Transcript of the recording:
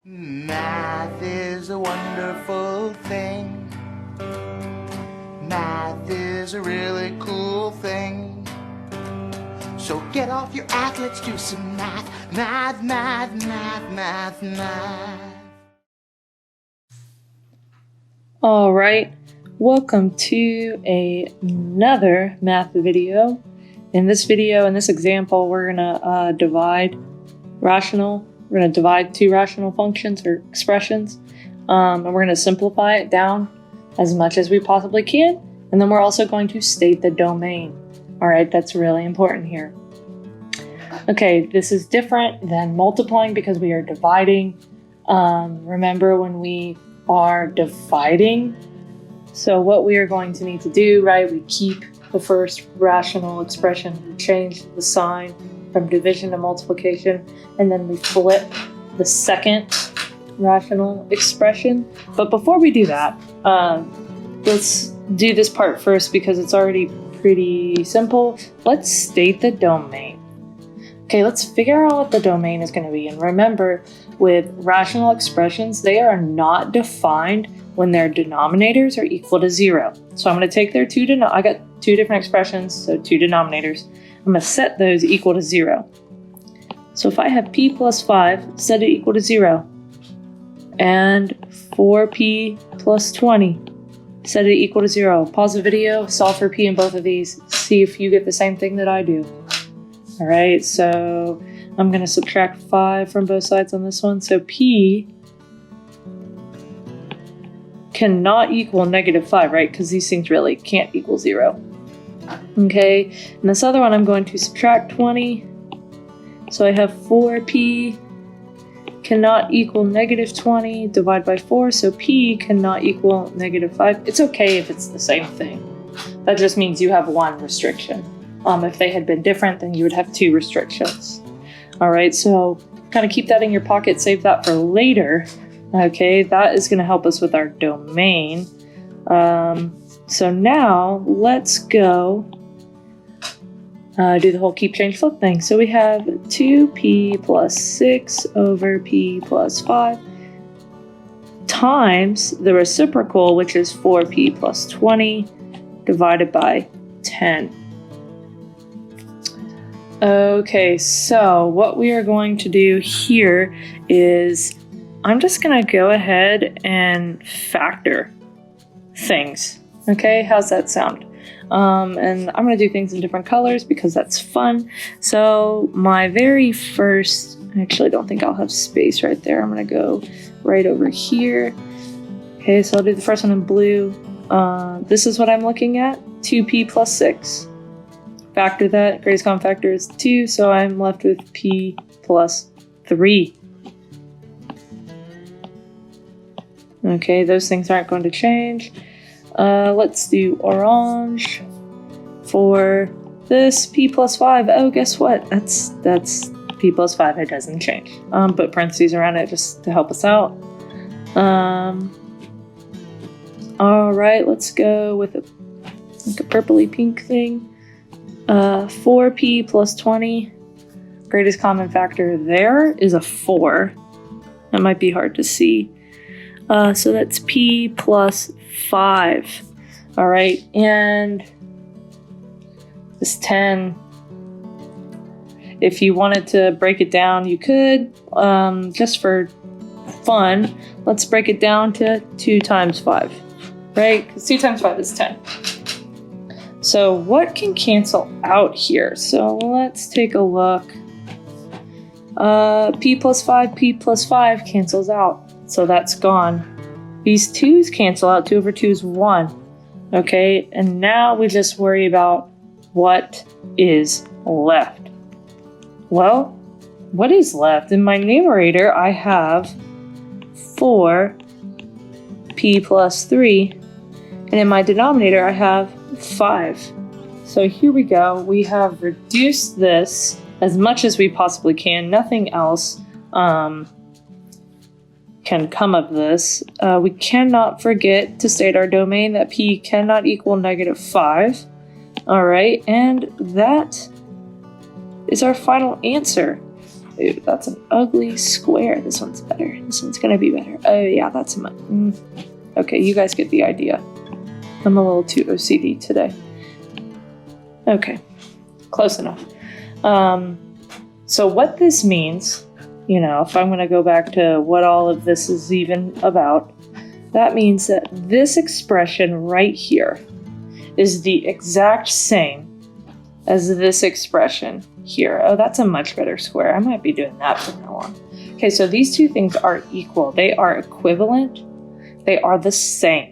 Math is a wonderful thing. Math is a really cool thing. So get off your act, let's do some math. Math, math, math, math, math. All right, welcome to another math video. In this video, in this example, we're gonna divide two rational functions or expressions, and we're gonna simplify it down as much as we possibly can. And then we're also going to state the domain. All right, that's really important here. Okay, this is different than multiplying because we are dividing. Remember when we are dividing? So what we are going to need to do, right, we keep the first rational expression, we change the sign from division to multiplication, and then we flip the second rational expression. But before we do that, let's do this part first because it's already pretty simple. Let's state the domain. Okay, let's figure out what the domain is going to be. And remember, with rational expressions, they are not defined when their denominators are equal to 0. So I'm going to take their I got two different expressions, so two denominators. I'm going to set those equal to 0. So if I have p plus 5, set it equal to 0. And 4p plus 20, set it equal to 0. Pause the video, solve for p in both of these, see if you get the same thing that I do. All right, so I'm going to subtract 5 from both sides on this one. So p cannot equal -5, right? Because these things really can't equal 0. Okay, and this other one I'm going to subtract 20. So I have 4p cannot equal -20, divide by 4, so p cannot equal -5. It's okay if it's the same thing. That just means you have one restriction. If they had been different, then you would have two restrictions. All right, so kind of keep that in your pocket, save that for later. Okay, that is going to help us with our domain. So now let's go do the whole keep, change, flip thing. So we have 2p plus 6 over p plus 5 times the reciprocal, which is 4p plus 20, divided by 10. Okay, so what we are going to do here is I'm just going to go ahead and factor things. Okay, how's that sound? And I'm going to do things in different colors because that's fun. So my very first, I actually don't think I'll have space right there. I'm going to go right over here. Okay, so I'll do the first one in blue. This is what I'm looking at, 2p plus 6. Factor that, greatest common factor is 2, so I'm left with p plus 3. Okay, those things aren't going to change. Let's do orange for this p plus 5. Oh, guess what? That's p plus 5. It doesn't change. Put parentheses around it just to help us out. All right, let's go with a purpley pink thing. 4p plus 20. Greatest common factor there is a 4. That might be hard to see. So that's p plus 5. All right, and this 10, if you wanted to break it down, you could. Just for fun, let's break it down to 2 times 5, right? Because 2 times 5 is 10. So what can cancel out here? So let's take a look. P plus 5 cancels out. So that's gone. These 2's cancel out. 2 over 2 is 1. Okay, and now we just worry about what is left. Well, what is left? In my numerator, I have 4p plus 3. And in my denominator, I have 5. So here we go. We have reduced this as much as we possibly can. Nothing else can come of this. We cannot forget to state our domain that p cannot equal -5. All right, and that is our final answer. Ooh, that's an ugly square. This one's better. This one's gonna be better. Oh yeah, that's a okay, you guys get the idea. I'm a little too OCD today. Okay, close enough. So what this means, if I'm gonna go back to what all of this is even about, that means that this expression right here is the exact same as this expression here. Oh, that's a much better square. I might be doing that from now on. Okay, so these two things are equal. They are equivalent. They are the same.